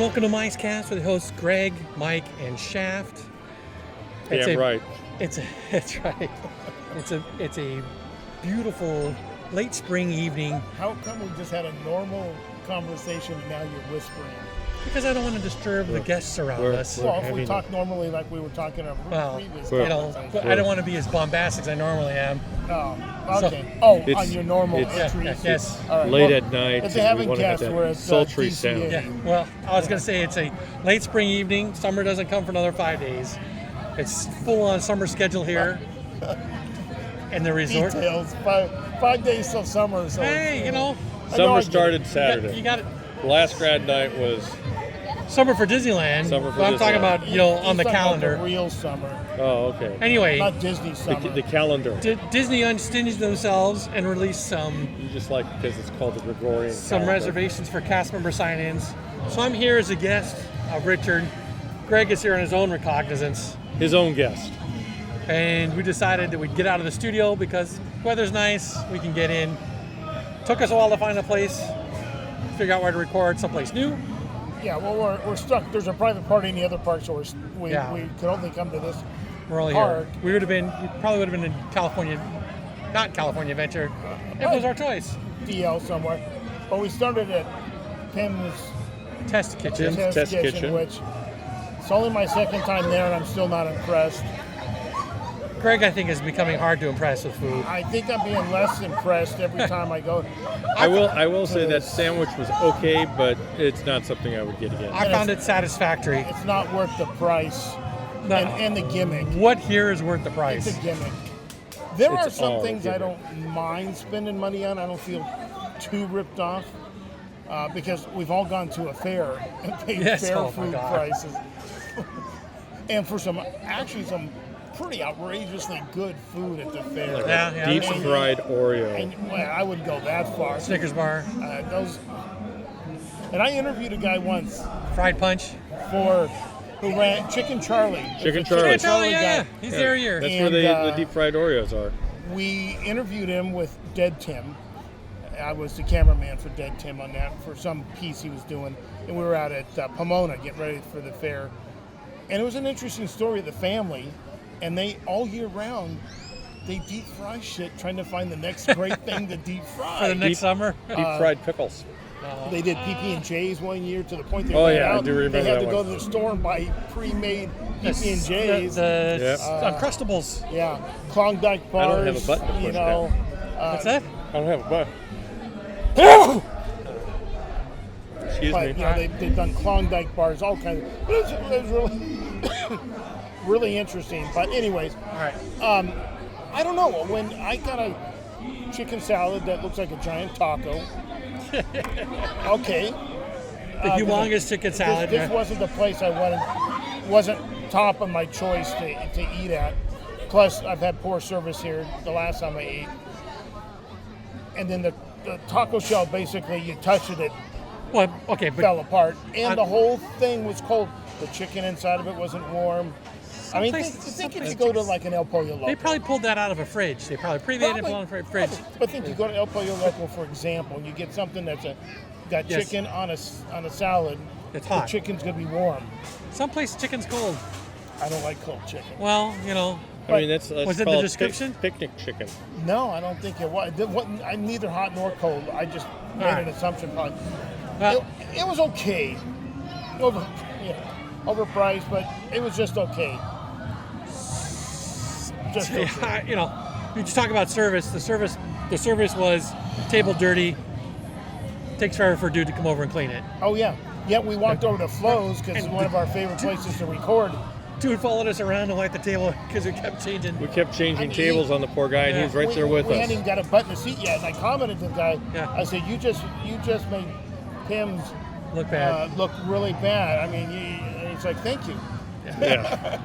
welcome to MiceCast with hosts Greg, Mike, and Shaft. Right. That's right. It's a beautiful late spring evening. How come we just had a normal conversation and now you're whispering? Because I don't want to disturb the guests around us. Well, if we talk normally like we were talking in a previous conversation. But I don't want to be as bombastic as I normally am. Oh, okay. So, on your normal entries. Yes. All right, late at night. If they haven't guessed, we're at sultry DCA. sound. Yeah. Well, I was going to say it's a late spring evening. Summer doesn't come for another 5 days. It's full on summer schedule here. And the resort. Details. Five days till summer. So Hey, Summer started Saturday. You got it. The last grad night was. Summer for Disneyland. But I'm talking about, on the calendar. About the real summer. Oh, okay. Anyway. Not Disney summer. The calendar. Disney unstinged themselves and released some. You just like because it's called the Gregorian. Some calendar. reservations for cast member sign-ins. So I'm here as a guest of Richard. Greg is here on his own recognizance. His own guest. And we decided that we'd get out of the studio because weather's nice, we can get in. Took us a while to find a place, figure out where to record, someplace new. Yeah, well, we're stuck. There's a private party in the other park, so we could only come to this We're only park. Here. We probably would have been in California, not California Adventure. It was our choice. DL somewhere. But we started at Pim's Test Kitchen. Test Kitchen. Which it's only my second time there, and I'm still not impressed. Greg, I think, is becoming hard to impress with food. I think I'm being less impressed every time I go. I will say that sandwich was okay, but it's not something I would get again. I found it satisfactory. It's not worth the price and the gimmick. What here is worth the price? It's a gimmick. There are It's some all things I gimmick. don't mind spending money on. I don't feel too ripped off because we've all gone to a fair and paid fair food prices. And for some pretty outrageously good food at the fair. Deep fried Oreo. And, well, I wouldn't go that far. Snickers bar. And I interviewed a guy once Fried punch. who ran Chicken Charlie. Chicken Charlie. Chicken Charlie, yeah. guy. He's there a year. That's And, where the deep fried Oreos are. We interviewed him with Dead Tim. I was the cameraman for Dead Tim on that for some piece he was doing. And we were out at Pomona getting ready for the fair. And it was an interesting story of the family. And they, all year round, they deep fry shit trying to find the next great thing to deep fry. For the next summer. Deep fried pickles. They did PB&J's one year to the point they I do remember they had that to go one. to the store and buy pre-made PB&J's. The Uncrustables. Yeah, Klondike bars. I don't have a button to push down. What's that? I don't have a button. Excuse me. They've done Klondike bars, all kinds of. It was really, really interesting. But anyways, All right. I don't know. When I got a chicken salad that looks like a giant taco. Okay. The humongous chicken salad. This wasn't the place I wanted. Wasn't top of my choice to eat at. Plus, I've had poor service here the last time I ate. And then the taco shell, basically, you touch it, Well, okay, but fell apart. And the whole thing was cold. The chicken inside of it wasn't warm. I mean, think if you go to like an El Pollo Loco. they probably pulled that out of a fridge. They probably pre-made it in a fridge. But think you go to El Pollo Loco, for example, and you get something that's got chicken on a salad. It's hot. The chicken's gonna be warm. Some places chicken's cold. I don't like cold chicken. Well, I mean, that's Was it called the description? Picnic chicken. No, I don't think it was. I'm neither hot nor cold. I just made an assumption. Probably. Well, It was okay. Overpriced, but it was just okay. Just okay. you just talk about service. The service was table dirty. Takes forever for a dude to come over and clean it. Oh yeah. Yeah, we walked over to Flo's because it's one of our favorite places to record. Dude followed us around and wiped the table because we kept changing. We kept changing tables on the poor guy, and he was right there with we us. hadn't even got a butt in the seat yet, and I commented to the guy. Yeah. I said, "You just made Pim's Look bad. look really bad." I mean, and he's like, "Thank you." Yeah.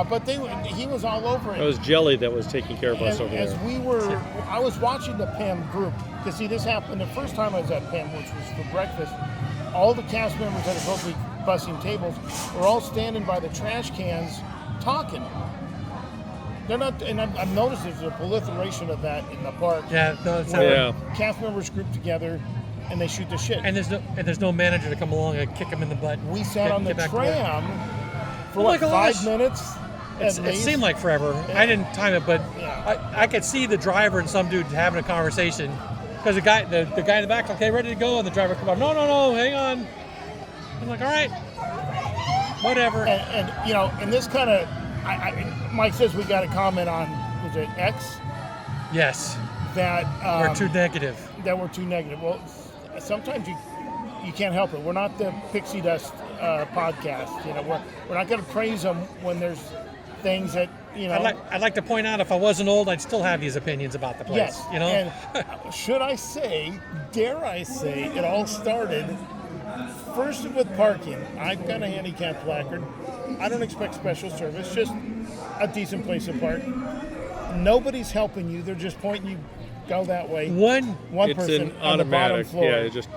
But he was all over it. It was Jelly that was taking care of us over As there. I was watching the Pim group, because see, this happened the first time I was at Pim, which was for breakfast. All the cast members that are supposed to be bussing tables were all standing by the trash cans talking. They're not, and I've noticed there's a proliferation of that in the park. Yeah, no, it's not. Yeah. Cast members group together, and they shoot the shit. And there's no manager to come along and kick him in the butt. We sat on the get back to work. tram for Oh my what, gosh. 5 minutes? It seemed like forever. Yeah. I didn't time it, but Yeah. I could see the driver and some dude having a conversation. Because the guy in the back, okay, ready to go, and the driver come up, no, hang on. I'm like, all right, whatever. And and this kind of, Mike says we got a comment on, was it X? Yes, That we're too negative. That we're too negative. Well, sometimes you can't help it. We're not the pixie dust podcast. We're not going to praise them when there's things that I'd like to point out, if I wasn't old, I'd still have these opinions about the place. Yes. You know. And should I say, dare I say, it all started first with parking. I've got a handicap placard. I don't expect special service. Just a decent place to park. Nobody's helping you. They're just pointing you, go that way. One It's person an on the bottom automatic. floor. Yeah, it just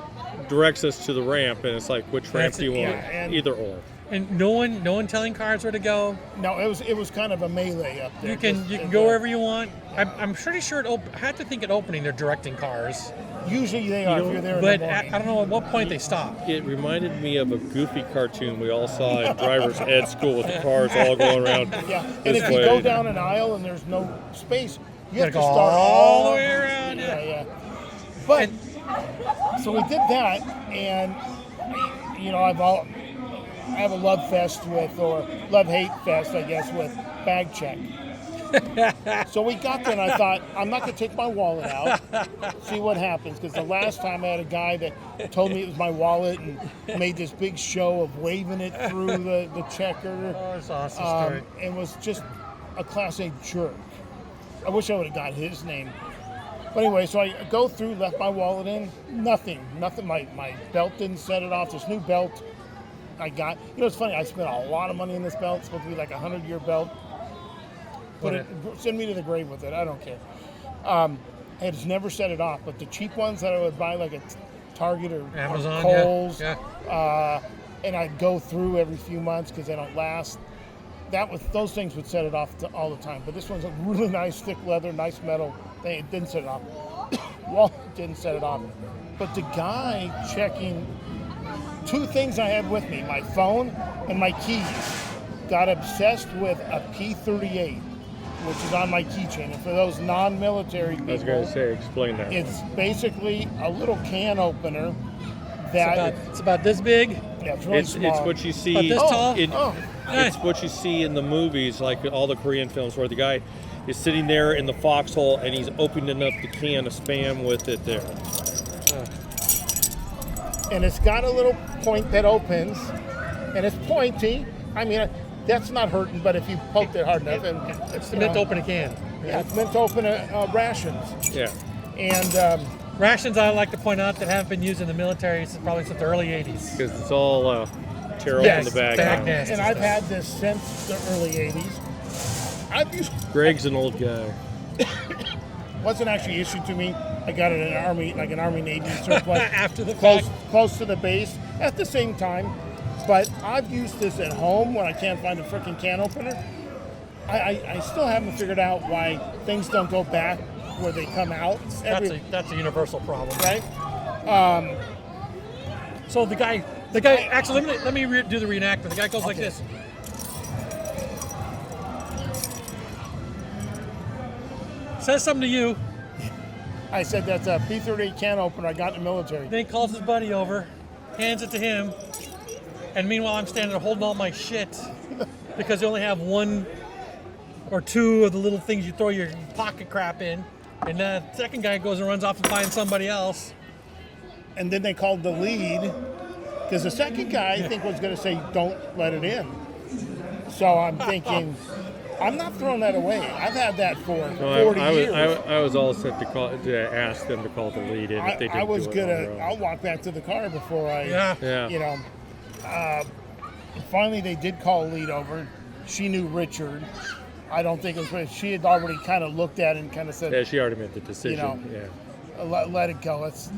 directs us to the ramp, and it's like, which ramp That's do you it, want? yeah, and- Either or. And no one telling cars where to go. No, it was kind of a melee up there. You can Just- go wherever you want. I'm pretty sure I had to think at opening they're directing cars, Usually they are if you're there but in the I morning. don't know at what point they stop. It reminded me of a Goofy cartoon we all saw at driver's ed school with the cars all going around. Yeah, and this if you way. go down an aisle and there's no space, you have to Gotta go start all the way around. Yeah. But so we did that, and I have a love fest or love-hate fest, I guess, with bag check. So we got there, and I thought, I'm not going to take my wallet out, see what happens, because the last time I had a guy that told me it was my wallet and made this big show of waving it through the checker. Oh, that's an awesome story. And was just a Class A jerk. I wish I would have got his name. But anyway, so I go through, left my wallet in, nothing. My belt didn't set it off. This new belt I got. It's funny, I spent a lot of money on this belt. It's supposed to be like a 100-year belt. Send me to the grave with it. I don't care. I just never set it off. But the cheap ones that I would buy, like at Target or Amazon, Kohl's, yeah. And I'd go through every few months because they don't last. Those things would set it off all the time. But this one's a really nice, thick leather, nice metal thing. It didn't set it off. Walt didn't set it off. But the guy checking two things I had with me, my phone and my keys, got obsessed with a P38, which is on my keychain. And for those non-military people, I was going to say, explain that. it's basically a little can opener that It's about this big. yeah, it's really It's small. what you see. About this tall? It's what you see in the movies, like all the Korean films, where the guy is sitting there in the foxhole and he's opening up the can of Spam with it there. And it's got a little point that opens, and it's pointy. I mean, that's not hurting, but if you poked it hard enough, and It's meant to open a can. yeah, it's meant to open rations. Yeah. And Rations, I like to point out, that haven't been used in the military probably since the early 80s. Because it's all tear Yes, off the bag. bag now. nasty and I've stuff. had this since the early '80s. I've used Greg's an old guy. wasn't actually issued to me. I got it in an Army Navy surplus After the fact. close to the base at the same time. But I've used this at home when I can't find a freaking can opener. I still haven't figured out why things don't go back where they come out. That's a universal problem. Right? So the guy. Actually, let me do the reenactment. The guy goes like this. Says something to you. I said that's a P-38 can opener I got in the military. Then he calls his buddy over, hands it to him, and meanwhile I'm standing there holding all my shit because you only have one or two of the little things you throw your pocket crap in, and the second guy goes and runs off to find somebody else. And then they called the lead because the second guy I think was going to say don't let it in. So I'm thinking I'm not throwing that away. I've had that for 40 years. I was all set to ask them to call the lead in if they didn't I was do it gonna. on their own. I'll walk back to the car before I. Yeah. Finally, they did call a lead over. She knew Richard. I don't think it was. She had already kind of looked at it and kind of said, Yeah, she already made the decision. You know, let it go. That's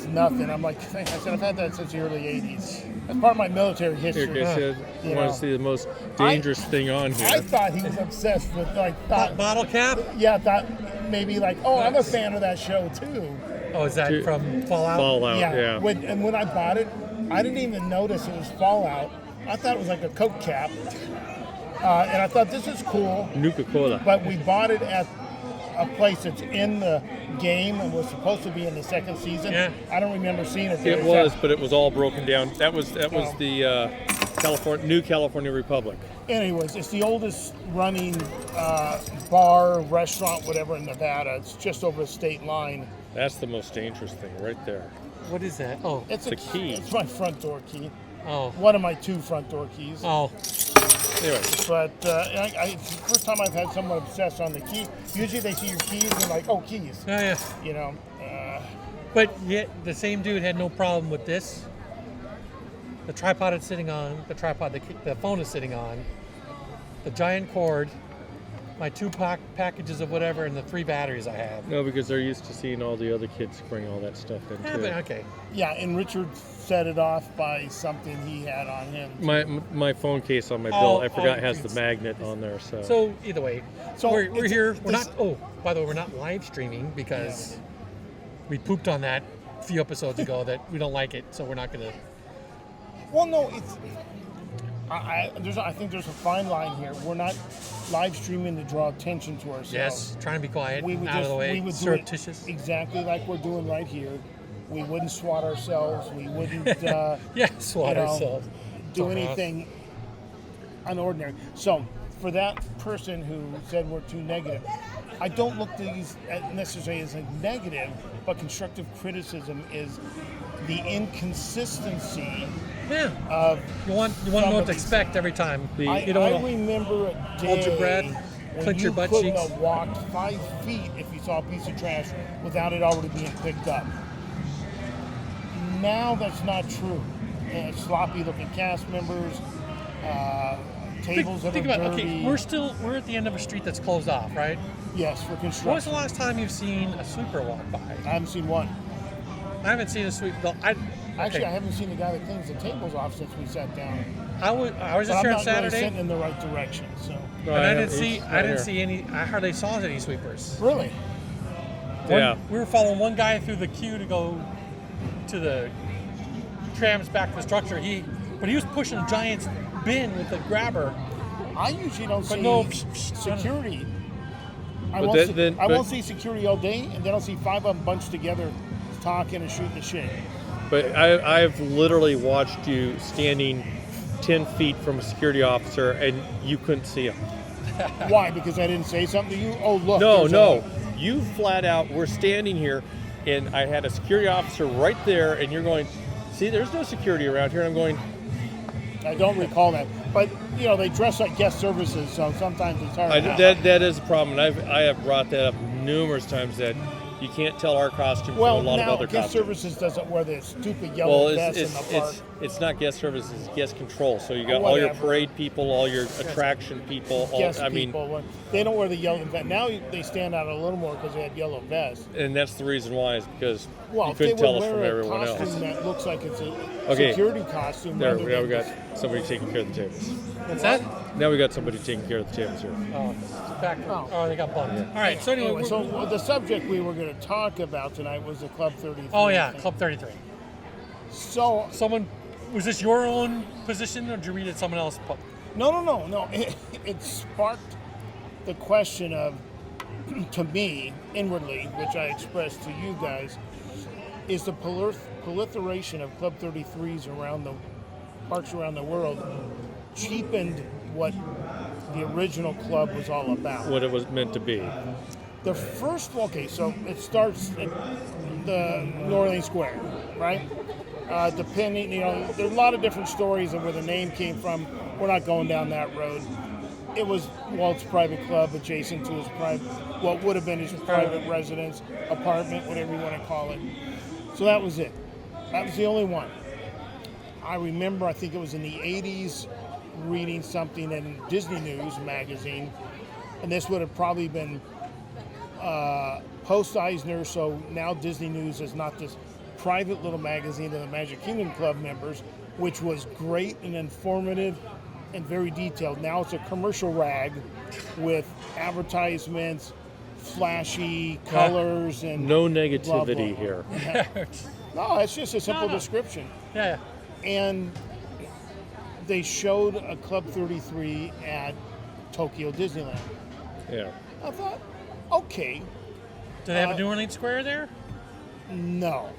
nothing. I'm like, I said, I've had that since the early 80s. That's part of my military history. Like I said, You want know. to see the most dangerous thing on here. I thought he was obsessed with, like, thought, Bottle cap? yeah, thought maybe like, oh, I'm a fan of that show too. Oh, is that Dude, from Fallout? Fallout, yeah. When I bought it, I didn't even notice it was Fallout. I thought it was like a Coke cap. And I thought, this is cool. Nuka-Cola. But we bought it at a place that's in the game and was supposed to be in the second season. Yeah. I don't remember seeing it there. It was, but it was all broken down. That was the New California Republic. Anyways, it's the oldest running bar, restaurant, whatever in Nevada. It's just over the state line. That's the most dangerous thing right there. What is that? Oh. It's a key. It's my front door key. Oh. One of my 2 front door keys. Oh. Anyway, But it's the first time I've had someone obsessed on the key. Usually they see your keys and like, oh, keys. Yeah. You know. But yet the same dude had no problem with this. The tripod it's sitting on, the tripod the phone is sitting on, the giant cord, my 2 packages of whatever, and the 3 batteries I have. no, because they're used to seeing all the other kids bring all that stuff in Yeah, too. but okay. Yeah, and Richard set it off by something he had on him. My phone case on my belt, I forgot has the it's- magnet on there. So either way, So we're it's- here. We're this- not. Oh, by the way, we're not live streaming because we pooped on that a few episodes ago that we don't like it, so we're not gonna. Well, no, it's. I think there's a fine line here. We're not live streaming to draw attention to ourselves. Yes, trying to be quiet, We would out of the way, we would do surreptitious. it exactly like we're doing right here. We wouldn't swat ourselves. We wouldn't Yeah, swat you know, ourselves. do Fuck off. anything unordinary. So, for that person who said we're too negative, I don't look at these necessarily as a negative, but constructive criticism is the inconsistency Yeah. of. You want to know what to somebody's- expect every time. I, You don't I wanna- remember a day hold your breath, when clench you your butt couldn't cheeks. have walked 5 feet if you saw a piece of trash without it already being picked up. Now that's not true. Sloppy-looking cast members, tables that Think are about dirty. okay. We're at the end of a street that's closed off, right? Yes, for When was construction. the last time you've seen a sweeper walk by? I haven't seen one. I haven't seen a sweep. Actually, I haven't seen the guy that cleans the tables off since we sat down. I was But just I'm here on not really Saturday, sitting in the right direction. So and I didn't see any. I hardly saw any sweepers. really, Yeah. We were following one guy through the queue to go to the trams back to the structure. But he was pushing a giant bin with a grabber. I usually don't But see no, security. I But won't, then- I but- won't see security all day, and then I'll see 5 of them bunched together, talking and shooting the shit. But I've literally watched you standing 10 feet from a security officer and you couldn't see him. Why? Because I didn't say something to you? Oh, look. No, there's no. You flat out, we're standing here and I had a security officer right there and you're going, see, there's no security around here. And I'm going, I don't recall that. But, you know, they dress like guest services, so sometimes it's hard. that is a problem. And I have brought that up numerous times that you can't tell our costume well, from a lot now of other guest costumes. services doesn't wear the stupid yellow Well, vests in the park. it's not guest services, it's guest control. So you got all your Whatever. parade people, all your attraction people. Guest I mean, people. They don't wear the yellow vest. Now they stand out a little more because they had yellow vests. and that's the reason why is because Well, you if they couldn't would tell us from wear a everyone costume else. that looks like it's a Okay. security costume. There, rather now we than got somebody taking care of the tables. What's that? Now we got somebody taking care of the tables here. Oh, back. Oh, they got bumped. All right. So anyway, Anyway, so the subject we were going to talk about tonight was the Club 33. oh yeah, thing. Club 33. So Someone, was this your own position, or did you read it someone else? no. It sparked the question of, to me, inwardly, which I expressed to you guys, is the proliferation of Club 33s around the parks around the world cheapened what the original club was all about. What it was meant to be. The first, okay, so it starts at the New Orleans Square, right? Depending, you know, there's a lot of different stories of where the name came from. We're not going down that road. It was Walt's private club adjacent to his what would have been his private residence, apartment, whatever you want to call it. So that was it. That was the only one. I remember, I think it was in the 80s, reading something in Disney News magazine, and this would have probably been post Eisner, so now Disney News is not this private little magazine of the Magic Kingdom Club members, which was great and informative and very detailed. Now it's a commercial rag with advertisements, flashy colors, and No blah, negativity blah. here. No, it's just a simple description. Yeah. And they showed a Club 33 at Tokyo Disneyland. Yeah. I thought, okay, Do they have a New Orleans Square there? no.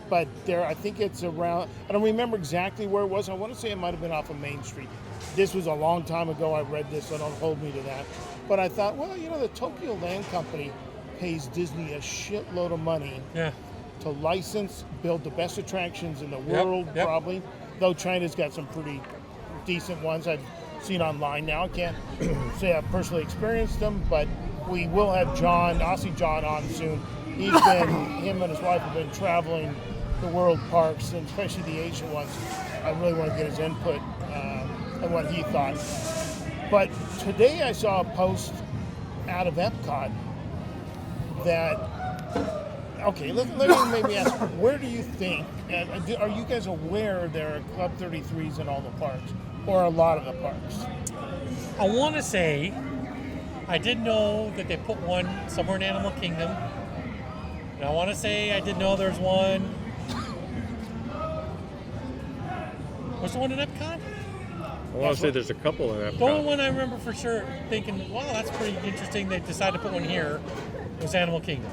But there, I think it's around, I don't remember exactly where it was. I want to say it might have been off of Main Street. This was a long time ago. I read this, so don't hold me to that. But I thought, well, the Tokyo Land Company pays Disney a shitload of money Yeah. to license, build the best attractions in the world, probably. Though China's got some pretty decent ones I've seen online now. I can't say I've personally experienced them, but we will have Aussie John on soon. Him and his wife have been traveling the world parks, and especially the Asian ones. I really want to get his input and what he thought. But today I saw a post out of Epcot that, okay, let me maybe ask, where do you think, are you guys aware there are Club 33s in all the parks, or a lot of the parks? I want to say, I did know that they put one somewhere in Animal Kingdom. And I want to say I did know there's one. What's the one in Epcot? I want to say there's a couple in The only Epcot. one I remember for sure thinking, wow, that's pretty interesting. They decided to put one here. Was Animal Kingdom.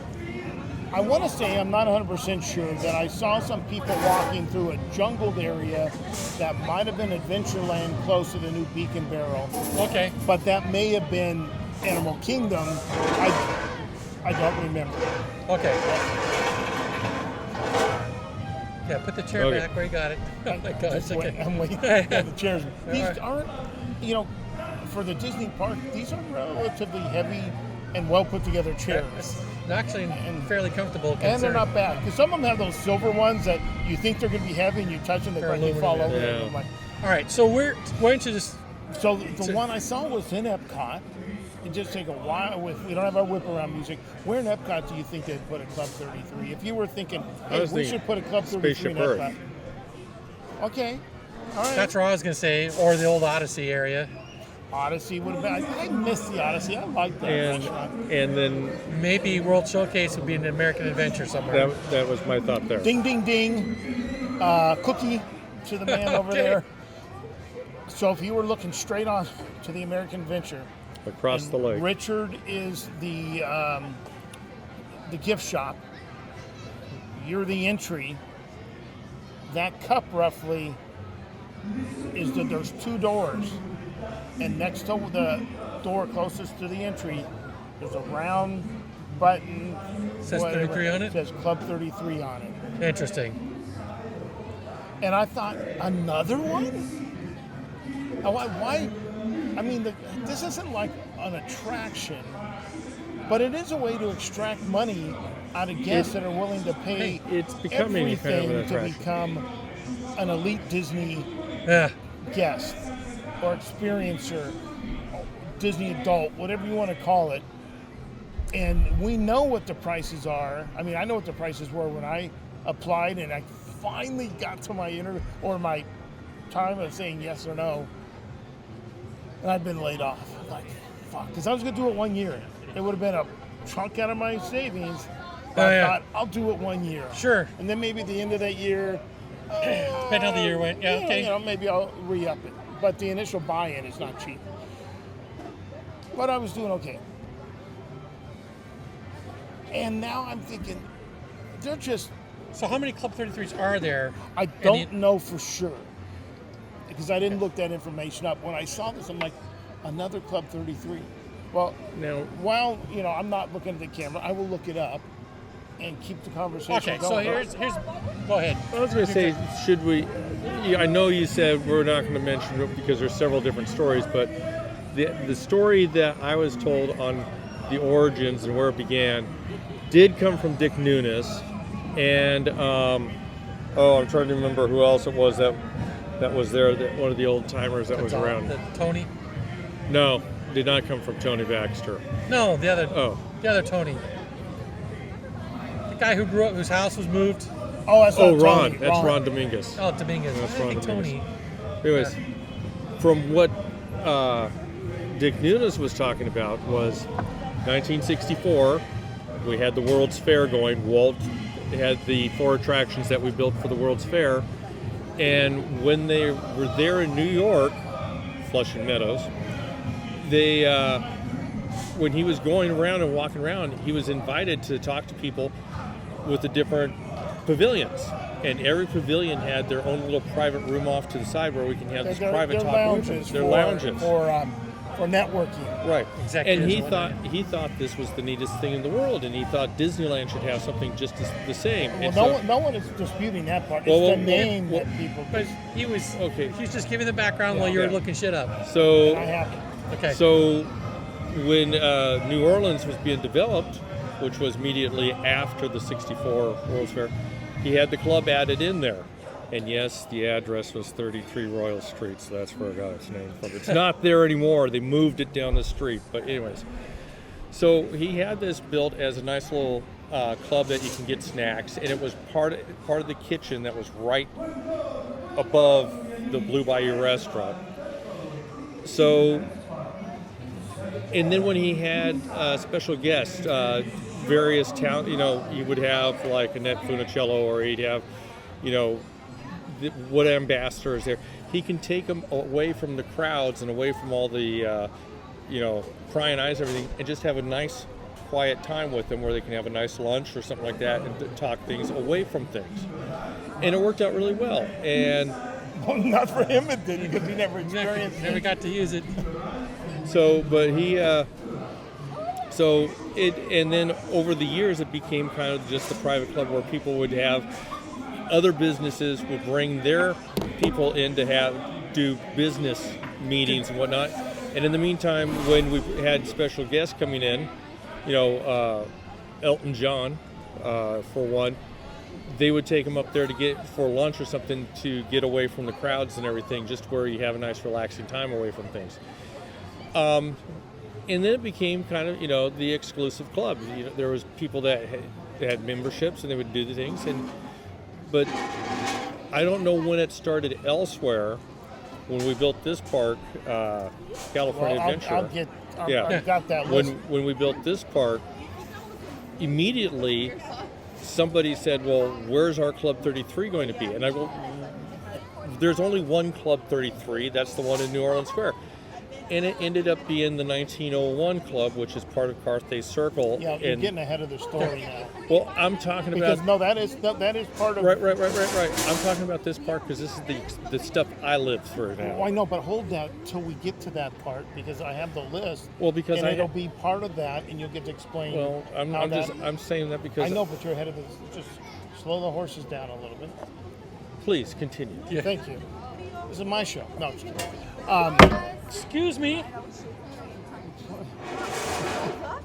I want to say, I'm not 100% sure, that I saw some people walking through a jungled area that might have been Adventureland close to the new Beacon Barrel. Okay. But that may have been Animal Kingdom. I don't remember. Okay. Yeah, put the chair Okay. back where you got it. Oh my gosh. Okay. I'm waiting for the chairs. These All right. aren't, for the Disney park, these are relatively heavy and well put together chairs. It's actually fairly comfortable. And they're considering- not bad. Because some of them have those silver ones that you think they're going to be heavy and you touch them, they They're probably fall over. aluminum, yeah. I'm like, All right, so why don't you just... so the one I saw was in Epcot. It just take a while. We don't have our whip around music. Where in Epcot do you think they'd put a Club 33? If you were thinking, hey, was we thinking should put a Club 33 in Spaceship Epcot. Earth. Okay. All right. That's what I was going to say, or the old Odyssey area. Odyssey would have been. I missed the Odyssey. I like that restaurant. And then Maybe World Showcase would be an American Adventure somewhere. that was my thought there. Ding, ding, ding. Cookie to the man over Okay. there. So if you were looking straight on to the American Adventure, Across the lake. Richard is the gift shop. You're the entry. That cup roughly is that there's two doors, and next to the door closest to the entry, there's a round button. Says 33 on it? Says Club 33 on it. Interesting. And I thought, another one? Why? I mean, this isn't like an attraction, but it is a way to extract money out of guests that are willing to pay It's becoming kind of an everything to attraction. become an elite Disney Yeah. guest or experiencer, Disney adult, whatever you want to call it. And we know what the prices are. I mean, I know what the prices were when I applied, and I finally got to my my time of saying yes or no, and I'd been laid off. I'm like, fuck, because I was going to do it 1 year. It would have been a chunk out of my savings. But I thought, I'll do it 1 year. Sure. And then maybe at the end of that year, Depending how the year went. Yeah, okay. maybe I'll re-up it. But the initial buy-in is not cheap. But I was doing okay. And now I'm thinking, they're just, So how many Club 33s are there? I don't know for sure. Because I didn't look that information up. When I saw this, I'm like, another Club 33. Well, Now, while, I'm not looking at the camera, I will look it up and keep the conversation Okay, going. so here's go ahead. I was going to say, should we? I know you said we're not going to mention it because there's several different stories, but the story that I was told on the origins and where it began did come from Dick Nunes, and I'm trying to remember who else it was that was there. One of the old timers that was around. Tony? No, did not come from Tony Baxter. No, the other Oh. the other Tony. guy who grew up, whose house was moved. Oh, that's not Ron. Tony. That's Ron Dominguez. Oh, Dominguez. That's I think Ron Tony. Anyways, from what Dick Nunes was talking about was 1964. We had the World's Fair going. Walt had the 4 attractions that we built for the World's Fair. And when they were there in New York, Flushing Meadows, they when he was going around and walking around, he was invited to talk to people with the different pavilions. And every pavilion had their own little private room off to the side where we can have this private talk lounges. They're lounges For networking. right. Executives And and he thought this was the neatest thing in the world, and he thought Disneyland should have something just the same. Well, And no one is disputing that part. It's the name that people. But he was Okay. He was just giving the background while you were Yeah. looking shit up. so I have it. Okay. So when New Orleans was being developed, which was immediately after the 64 World's Fair, he had the club added in there. And yes, the address was 33 Royal Street, so that's where it got its name from. It's not there anymore. They moved it down the street. But anyways, so he had this built as a nice little club that you can get snacks, and it was part of the kitchen that was right above the Blue Bayou restaurant. So, and then when he had special guests, various town, he would have like Annette Funicello, or he'd have, what ambassadors there. He can take them away from the crowds and away from all the, prying eyes and everything, and just have a nice, quiet time with them where they can have a nice lunch or something like that and talk things away from things. And it worked out really well. And Well, not for him it didn't, because he never experienced Never it. got to use it. so, but he, and then over the years it became kind of just a private club where people would have, other businesses would bring their people in to do business meetings and whatnot. And in the meantime, when we had special guests coming in, Elton John, for one, they would take them up there to get for lunch or something to get away from the crowds and everything, just where you have a nice relaxing time away from things. And then it became kind of, the exclusive club. There was people that had memberships and they would do the things. But I don't know when it started elsewhere. When we built this park, California Adventure. I've got that list. When we built this park, immediately somebody said, well, where's our Club 33 going to be? And I go, there's only one Club 33. That's the one in New Orleans Square. And it ended up being the 1901 Club, which is part of Carthay Circle. Yeah, you're getting ahead of the story now. Well, I'm talking Because about... that is part of... Right. I'm talking about this part because this is the stuff I live through now. Oh, I know, but hold that till we get to that part, because I have the list. Well, because it'll be part of that, and you'll get to explain. Well, I'm saying that because... I know, but you're ahead of this. Just slow the horses down a little bit. Please, continue. Yeah. Thank you. This is my show. No, just kidding. Excuse me.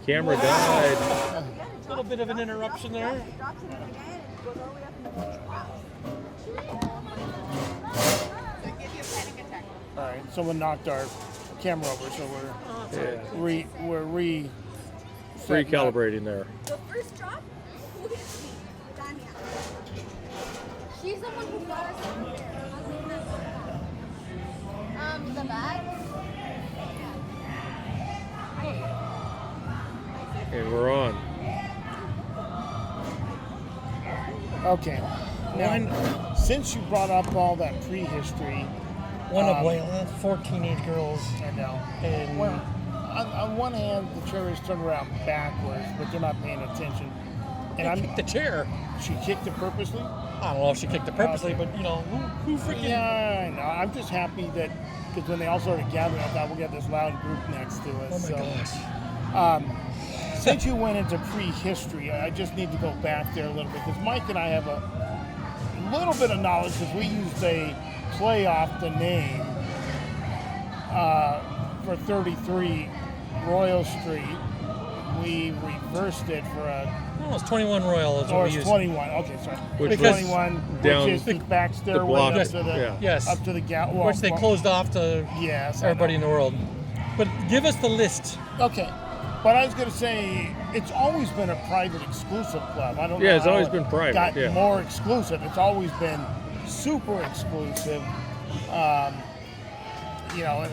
Camera died. A little bit of an interruption there. All right, someone knocked our camera over, so we're Recalibrating there. The first drop? Who hit me? Tanya. She's the one who got us in here. The bag? And we're on. Okay. Now, since you brought up all that prehistory, One of Layla, 4 teenage girls. I know. And Well, on one hand, the cherries turn around backwards, but they're not paying attention. And kicked the chair. she kicked it purposely? I don't know if she kicked it purposely, but who freaking... Yeah, I know. I'm just happy that, because when they all started gathering, I thought we'll get this loud group next to us. Oh my gosh. Since you went into prehistory, I just need to go back there a little bit, because Mike and I have a little bit of knowledge, because we used a play off the name for 33 Royal Street. We reversed it for No, it's 21 Royal is what or we it's used. 21. Okay, sorry. Which It's was 21, down which is the back stairway block. up to the Yes. up to the Which they closed off to Yes, I everybody know. in the world. But give us the list. Okay. But I was going to say, it's always been a private exclusive club. I don't know. Yeah, it's how always it been private, Got yeah. more exclusive. It's always been super exclusive. You know, and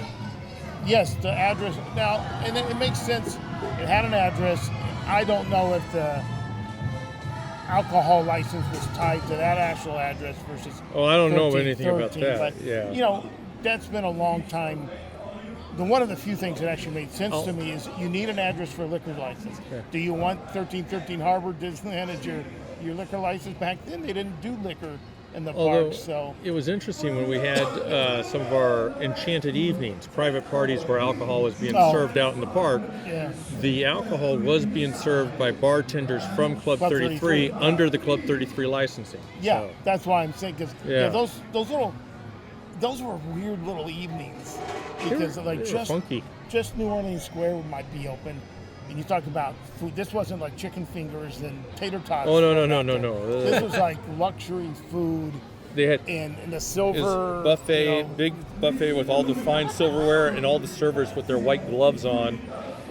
yes, the address now, and it makes sense. It had an address. I don't know if the alcohol license was tied to that actual address versus. Oh, I don't know 13, anything about that. But, Yeah. you know, that's been a long time. One of the few things that actually made sense to me is you need an address for a liquor license. Yeah. Do you want 1313 Harbor Disneyland as your liquor license? Back then, they didn't do liquor in the Although parks, so it was interesting when we had some of our enchanted evenings, private parties where alcohol was being Oh. served out in the park. yeah. The alcohol was being served by bartenders from Club Club 33 33. under the Club 33 licensing. Yeah, So, that's why I'm saying because Yeah. those were weird little evenings because like they were funky. just New Orleans Square might be open, and you talk about food. This wasn't like chicken fingers and tater tots. Oh, no. This was like luxury food They had and the his silver buffet, you know, big buffet with all the fine silverware and all the servers with their white gloves on.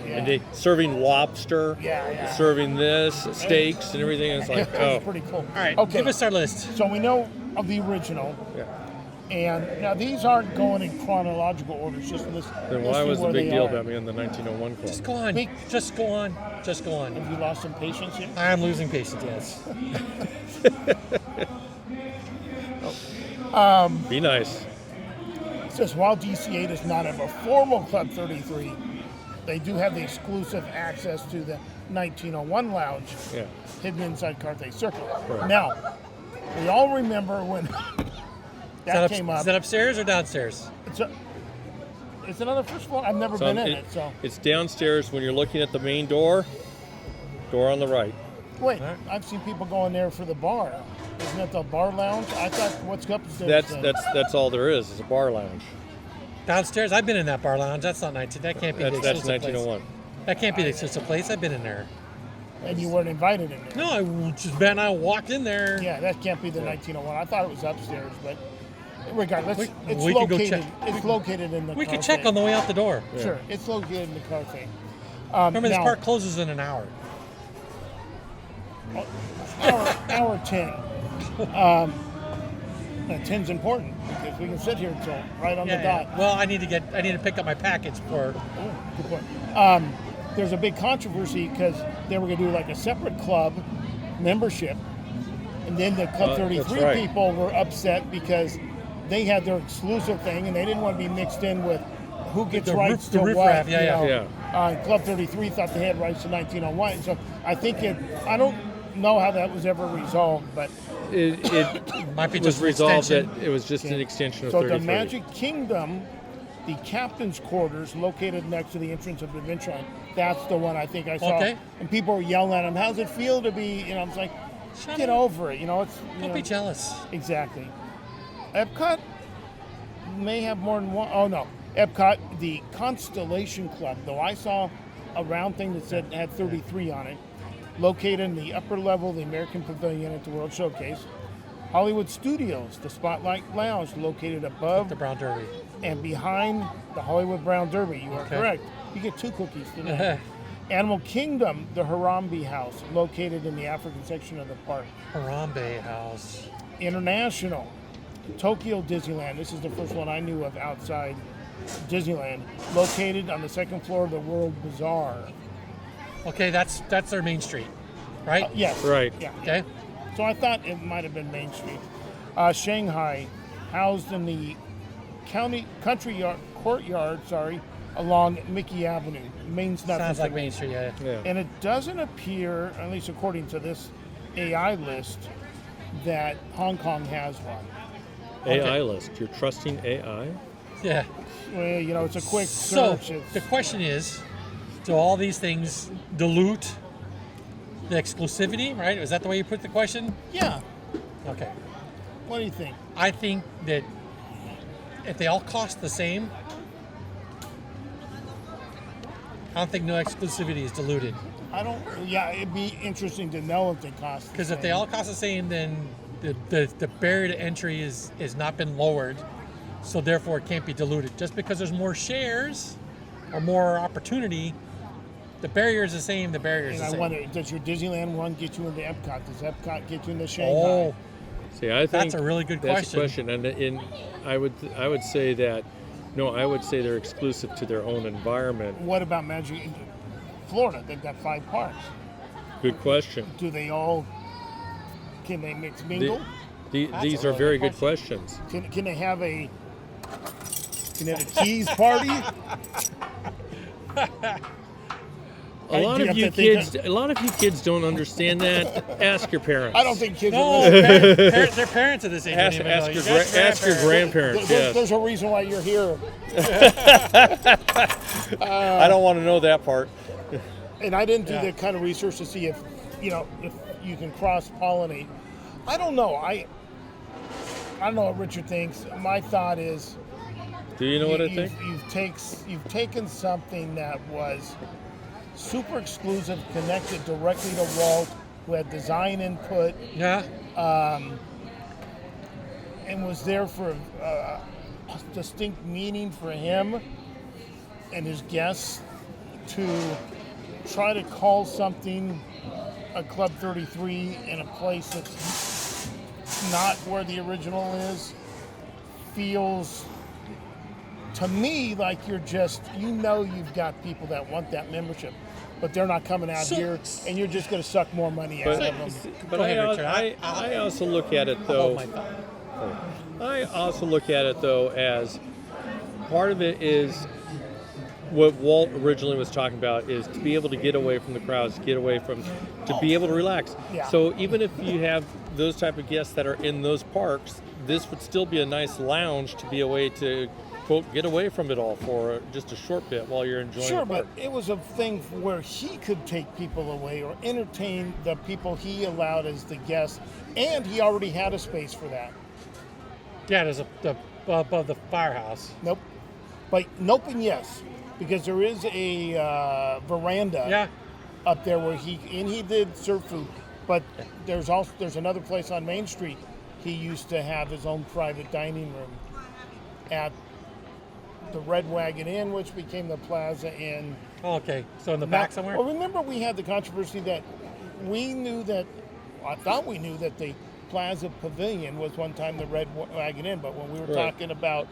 Yeah. And they serving lobster, Yeah. serving this, steaks and everything. And it's like, It was pretty cool. All right, okay. give us our list. So we know of the original, yeah. and now these aren't going in chronological order. It's just list. Then why listing was the where big they deal are. about me in the 1901 club? Just go on. Big- Just go on. Just go on. Have you lost some patience here? I'm losing patience, yes. Be nice. It says while DC8 does not have a formal Club 33, they do have the exclusive access to the 1901 lounge Yeah. hidden inside Carthay Circle. Right. Now, we all remember when that came Is up. that upstairs or downstairs? It's another first floor. I've never So been in it, so. it's downstairs when you're looking at the main door on the right. Wait, Alright. I've seen people going there for the bar. Isn't that the bar lounge? I thought what's upstairs. That's all there is a bar lounge. Downstairs? I've been in that bar lounge. That's not 19. That can't be the That's exclusive place. 1901. That can't be the exclusive place. I've been in there. And you weren't invited in there. No, I just Ben and I walked in there. Yeah, that can't be the 1901. I thought it was upstairs, but regardless, it's we can go located. check. It's located in the. We could Carthay. check on the way out the door. Sure, it's located in the Carthay. Remember, this now, park closes in an hour. hour 10. 10's important because we can sit here until right on the dot. Well, I need to pick up my package for. Oh, good point. There's a big controversy because they were going to do like a separate club membership, and then the Club 33 that's right. people were upset because they had their exclusive thing and they didn't want to be mixed in with who gets The rights the to riff what. raff, yeah, you yeah. know. Club 33 thought they had rights to 1901, so I think I don't know how that was ever resolved, but It Might be was just an resolved that extension. it was just an extension of so 33. the Magic Kingdom, the captain's quarters located next to the entrance of Adventureland, that's the one I think I saw. Okay. And people were yelling at him, how's it feel to be, I was like, Shut get up. over it, it's. Don't be jealous. Exactly. Epcot may have more than one. Oh no, Epcot, the Constellation Club, though I saw a round thing that said had 33 on it, located in the upper level of the American Pavilion at the World Showcase. Hollywood Studios, the Spotlight Lounge, located above The Brown Derby. and behind the Hollywood Brown Derby. You are Okay. correct. You get 2 cookies today. Animal Kingdom, the Harambe House, located in the African section of the park. Harambe House. International, Tokyo Disneyland. This is the first one I knew of outside Disneyland, located on the 2nd floor of the World Bazaar. Okay, that's their main street, right? Yes. Right. Yeah. Okay. So I thought it might have been Main Street. Shanghai, housed in the courtyard, along Mickey Avenue. Main's not Sounds the like Main Street, yeah. Yeah. And it doesn't appear, at least according to this AI list, that Hong Kong has one. AI list. You're trusting AI? Yeah. Well, it's a quick So search. the question is, do all these things dilute the exclusivity, right? Is that the way you put the question? Yeah. Okay. What do you think? I think that if they all cost the same, I don't think no exclusivity is diluted. Yeah, it'd be interesting to know if they cost. Because if they all cost the same, then the barrier to entry is not been lowered, so therefore it can't be diluted. Just because there's more shares or more opportunity The barrier is the same. The barrier is And the I same. wonder, does your Disneyland run get you into Epcot? Does Epcot get you into Shanghai? Oh, See, I think That's a really good that's a question. And I would say that no, I would say they're exclusive to their own environment. What about Magic Florida? They've got 5 parks. Good question. Do they all? Can they mix mingle? These a are really very good good questions. Can they have a? Can they have a keys party? A lot do you of have you to think kids, a lot of you kids don't understand that. Ask your parents. I don't think kids no, are listening. their parents at this age. don't Ask, even ask know. your You got ask your grandparents. There's, Yes. there's a reason why you're here, I don't want to know that part. and I didn't do Yeah. that kind of research to see if if you can cross pollinate. I don't know. I don't know what Richard thinks. My thought is, Do you know what I think? You've taken something that was super exclusive, connected directly to Walt, who had design input, Yeah. and was there for a distinct meaning for him and his guests to try to call something a Club 33 in a place that's not where the original is feels to me like you've got people that want that membership, but they're not coming out So- here, and you're just going to suck more money out of them. But Go ahead, I, Richard. I also look at it Hold though. my thought. I also look at it though as part of it is what Walt originally was talking about is to be able to get away from the crowds, to be able to relax. Yeah. So even if you have those type of guests that are in those parks, this would still be a nice lounge to be a way to quote get away from it all for just a short bit while you're enjoying Sure, the but park. it was a thing where he could take people away or entertain the people he allowed as the guests, and he already had a space for that. Yeah, there's above the firehouse. Nope. But nope and yes, because there is a veranda Yeah. up there where he did serve food, but there's another place on Main Street. He used to have his own private dining room at the Red Wagon Inn, which became the Plaza Inn. Oh, okay. So in the back somewhere? Well, remember we had the controversy that I thought we knew that the Plaza Pavilion was one time the Red Wagon Inn, but when we were Right. talking about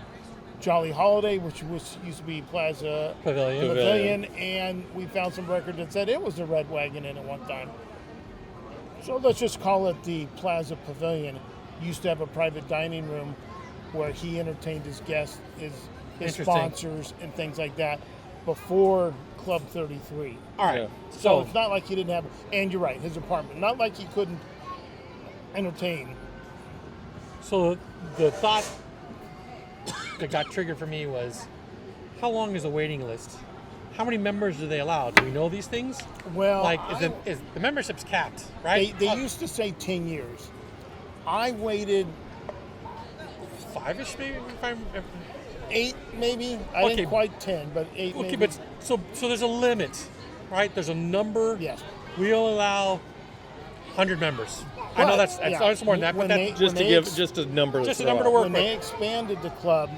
Jolly Holiday, which used to be Plaza Pavilion. and we found some record that said it was the Red Wagon Inn at one time. So let's just call it the Plaza Pavilion. Used to have a private dining room where he entertained his guests, his Interesting. sponsors, and things like that before Club 33. All right. Yeah. So So it's not like he didn't have, and you're right, his apartment. Not like he couldn't entertain. So the thought that got triggered for me was, how long is a waiting list? How many members do they allow? Do we know these things? Well, Like, is the membership's capped, right? they used to say 10 years. I waited 5-ish maybe. If 8 maybe. I Okay. didn't quite 10, but 8 okay, maybe. but so there's a limit, right? There's a number. Yes. We'll allow 100 members. I know But, that's yeah, it's more than that, when but they- that, Just to when give ex- just a number. Just a throw number to out. work when with. they expanded the club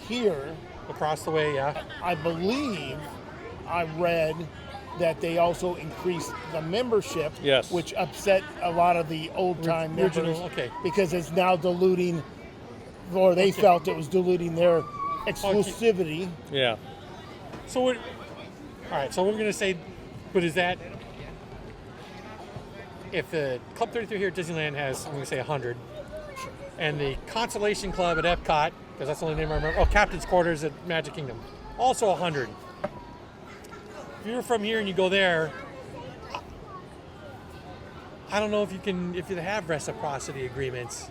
here, across the way, yeah. I believe I read that they also increased the membership, Yes. which upset a lot of the old-time Original, members okay. because it's now diluting, or they felt it was diluting their exclusivity. Yeah. So we're all right. So we're gonna say, but is that if the Club 33 here at Disneyland has, I'm gonna say 100, and the Constellation Club at Epcot, because that's the only name I remember. Oh, Captain's Quarters at Magic Kingdom, also 100. If you're from here and you go there, I don't know if you have reciprocity agreements.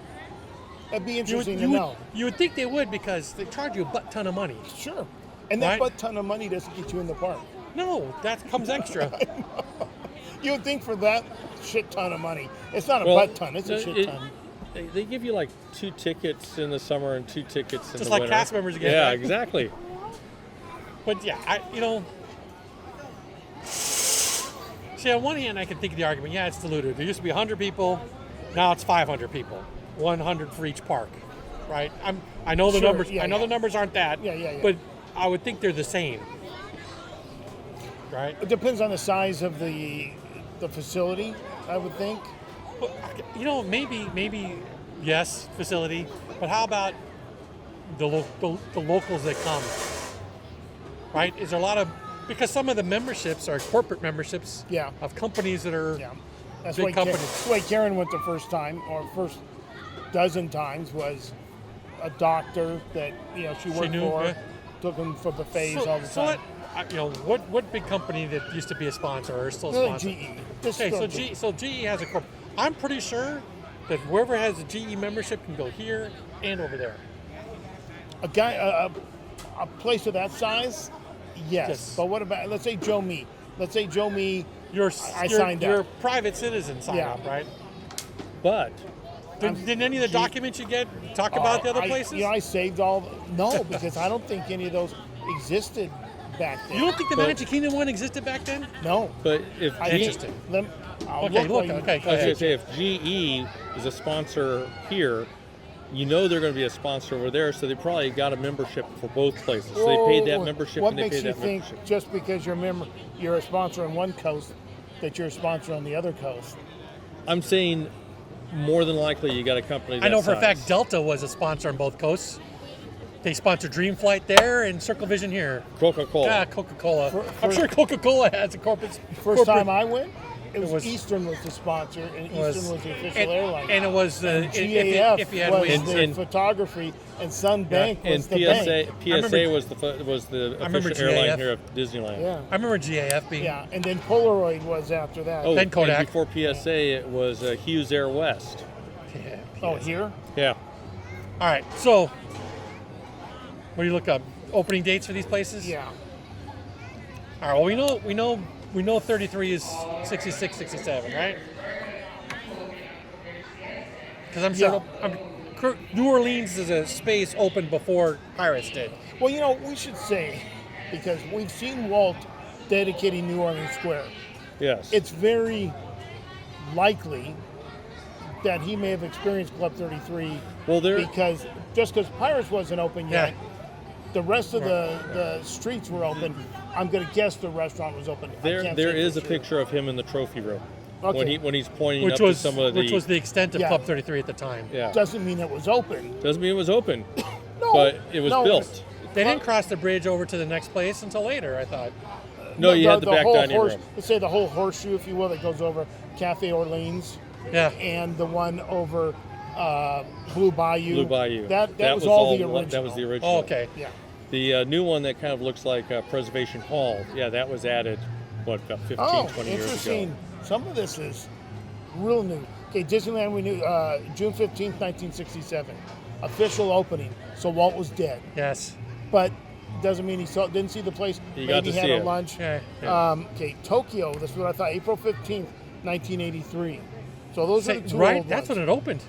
That'd be You would, interesting you to would- know. you would think they would because they charge you a butt ton of money. Sure. And that Right. butt ton of money doesn't get you in the park. No, that comes extra. You would think for that shit ton of money. It's not a Well, butt ton, it's a shit ton. They give you like 2 tickets in the summer and 2 tickets in Just the like winter. cast members again, Yeah, right? exactly. But yeah, see, on one hand, I can think of the argument, yeah, it's diluted. There used to be 100 people, now it's 500 people, 100 for each park, right? I know the Sure, numbers. yeah, I know yeah. the numbers aren't that. Yeah. But I would think they're the same, right? It depends on the size of the facility, I would think. But, you know, maybe yes, facility. But how about the locals that come? Right? Is there a lot of, because some of the memberships are corporate memberships Yeah. of companies that are Yeah. That's big why companies. That's why Karen went the first time, or first dozen times, was a doctor that she worked knew, for. yeah. Took him for buffets all the So time. what big company that used to be a sponsor or still a No, sponsor? GE. Just Okay, go so GE has a corp. I'm pretty sure that whoever has a GE membership can go here and over there. A place of that size, yes. Yes. But what about, let's say Joe Me? Let's say Joe Me. You're I signed up. You're a private citizen sign Yeah. up, right? But Did any of the documents you get talk about the other places? I saved all. No, because I don't think any of those existed back then. You don't think the Magic Kingdom one existed back then? No. but if I GE, think- I'll Okay, while look. you- Okay, go I was going ahead. to say, if GE is a sponsor here, you know they're going to be a sponsor over there, so they probably got a membership for both places. So they paid that Whoa, membership What and they makes paid you that think membership. just because you're a sponsor on one coast that you're a sponsor on the other coast? I'm saying more than likely you got a company that I know for a size. fact Delta was a sponsor on both coasts. They sponsored Dream Flight there and Circle Vision here. Coca-Cola. Yeah, Coca-Cola. For- I'm sure Coca-Cola has a corporate. First time I went, it was was- Eastern was the sponsor, and Eastern was the official and, airline. and it was the And GAF if you had was wings. the And- photography, and Sun Bank and was the PSA, bank. PSA remember- was the remember official airline GAF. here of Disneyland. Yeah, I remember GAF being. yeah, and then Polaroid was after that. Oh, Then Kodak. and before PSA, it was Hughes Air West. Yeah. Oh, here? Yeah. All right. So, what do you look up? Opening dates for these places? Yeah. All right. Well, we know 33 is 66, 67, right? Because I'm sure New Orleans is a space opened before Pirates did. Well, we should say, because we've seen Walt dedicating New Orleans Square, Yes. it's very likely that he may have experienced Club 33 well, there. because Pirates wasn't open Yeah. yet, the rest of the streets were open. I'm going to guess the restaurant was open. I can't There say is for a sure. picture of him in the trophy room Okay. when he's pointing Which up was to some of the. which was the extent of Yeah. Club 33 at the time. yeah. Doesn't mean it was open. Doesn't mean it was open, No, but it was no, built. They didn't cross the bridge over to the next place until later, I thought. No, you had the back whole dining room. Let's say the whole horseshoe, if you will, that goes over Cafe Orleans Yeah. and the one over Blue Bayou. Blue Bayou. That was all the original. That was the original. Oh, okay. Yeah. The new one that kind of looks like Preservation Hall. Yeah, that was added, about 15, Oh, 20 years interesting. ago. Some of this is real new. Okay, Disneyland, we knew June 15th, 1967. Official opening. So Walt was dead. Yes. But doesn't mean he didn't see the place. You Maybe got to had see a it. lunch. Yeah, yeah. Okay, Tokyo. That's what I thought. April 15th, 1983. So those are the two Right, old that's ones. when it opened.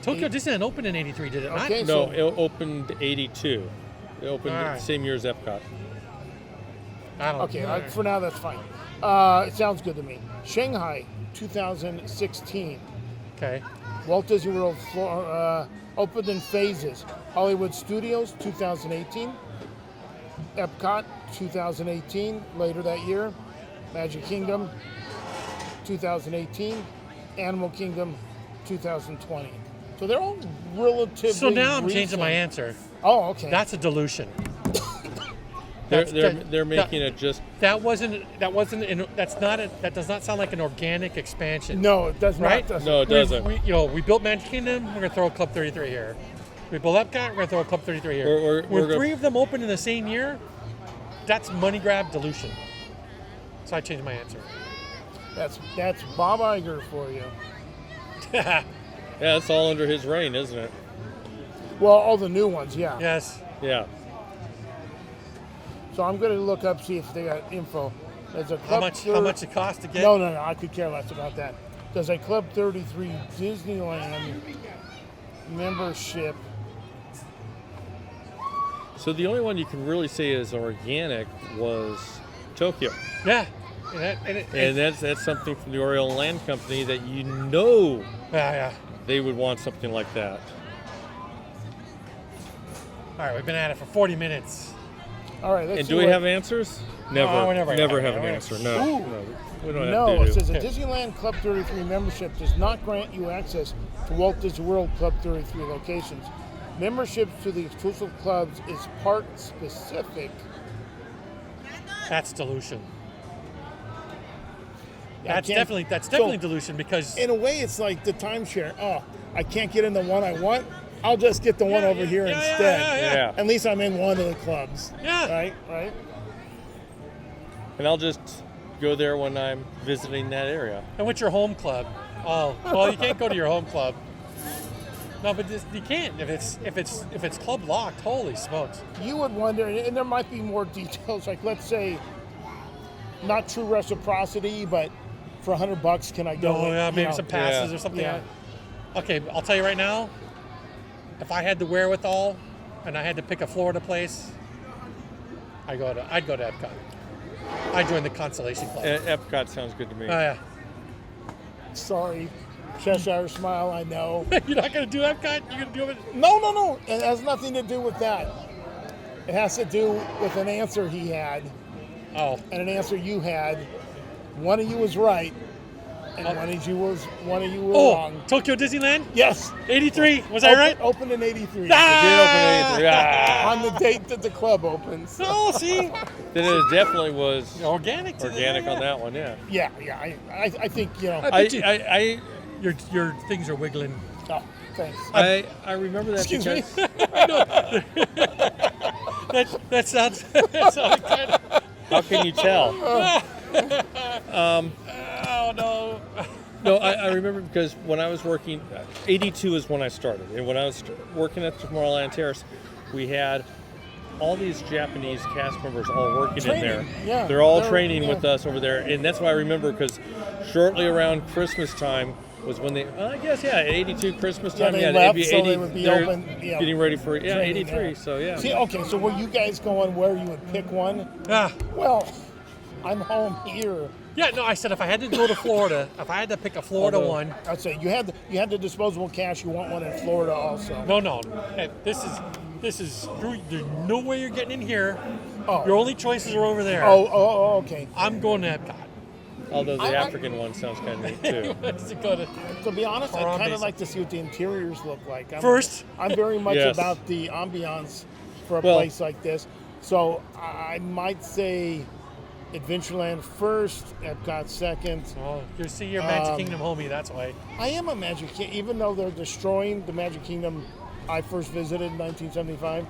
Tokyo Disneyland opened in 83, did it not? Okay. No, So- it opened 82. It opened All right. the same year as Epcot. I don't Okay, know. for now that's fine. It sounds good to me. Shanghai, 2016. Okay. Walt Disney World opened in phases. Hollywood Studios, 2018. Epcot, 2018, later that year. Magic Kingdom, 2018. Animal Kingdom, 2020. So they're all relatively So now I'm changing recent. my answer. Oh, okay. That's a dilution. They're making it just. That does not sound like an organic expansion. no, it does Right? not. No, it doesn't. We built Magic Kingdom. We're gonna throw a Club 33 here. We built Epcot. We're gonna throw a Club 33 here. We're When gonna- three of them open in the same year, that's money grab dilution. So I changed my answer. That's Bob Iger for you. Yeah, it's all under his reign, isn't it? Well, all the new ones, yeah. Yes. Yeah. So I'm going to look up, see if they got info. There's a How Club much it cost to get? No, I could care less about that. There's a Club 33 Disneyland membership. So the only one you can really say is organic was Tokyo, Yeah. and that's something from the Oriole Land Company that you know yeah. they would want something like that. All right, we've been at it for 40 minutes. All right, let's And see do we what- have answers? Never. we never have have an it. answer. No. Ooh. No. We don't No, have to it says a do. Disneyland Club 33 membership does not grant you access to Walt Disney World Club 33 locations. Membership to the exclusive clubs is park specific. That's dilution. I That's can't- definitely so, dilution because in a way, it's like the timeshare. Oh, I can't get in the one I want. I'll just get the one over here instead. Yeah. At least I'm in one of the clubs. Yeah. Right. And I'll just go there when I'm visiting that area. And what's your home club? Oh, well, you can't go to your home club. No, but you can't if it's club locked. Holy smokes! You would wonder, and there might be more details. Like, let's say, not true reciprocity, but for $100, can I go? Oh yeah, you maybe know? some passes Yeah. or something. Yeah. Okay, I'll tell you right now. If I had the wherewithal, and I had to pick a Florida place, I'd go to Epcot. I'd join the Constellation Club. Epcot sounds good to me. Oh yeah. Sorry, Cheshire Smile. I know. You're not gonna do Epcot. You're gonna do it. No. It has nothing to do with that. It has to do with an answer he had Oh, and an answer you had. One of you was right, and one of you was wrong. Tokyo Disneyland, Yes. 83. Was I right? Opened in '83. Ah! Yeah. On the date that the club opens. Oh, see, Then it definitely was organic. To organic that, on that one. Yeah. Yeah. I think Your things are wiggling. Oh, thanks. I remember that Excuse me. because That sounds good. how can you tell? Oh no. No, I remember because when I was working, 82 is when I started. And when I was working at Tomorrowland Terrace, we had all these Japanese cast members all working in there. Training, yeah. They're all They're- training yeah. with us over there. And that's what I remember because shortly around Christmas time was when they, I guess, 82 Christmas Yeah, time. they it'd left, be so they would be they're open, yeah, getting ready for, training, 83. yeah. So, yeah. See, okay, so were you guys going where you would pick one? Ah. Well, I'm home here. Yeah, no. I said if I had to go to Florida, if I had to pick a Florida Although- one. I'd say you had the disposable cash. You want one in Florida also. No. Hey, this is. There's no way you're getting in here. Oh. Your only choices are over there. Oh, okay. I'm going to Epcot. Although the I- African one sounds kind of neat, too. Let's go to- To be honest, I'd kind Harambe's. of like to see what the interiors look like. First? I'm very much Yes. about the ambiance for a Well- place like this. So I might say Adventureland first, Epcot second. Oh, you see your Magic Kingdom homie. That's why. I am a Magic Kingdom, even though they're destroying the Magic Kingdom I first visited in 1975.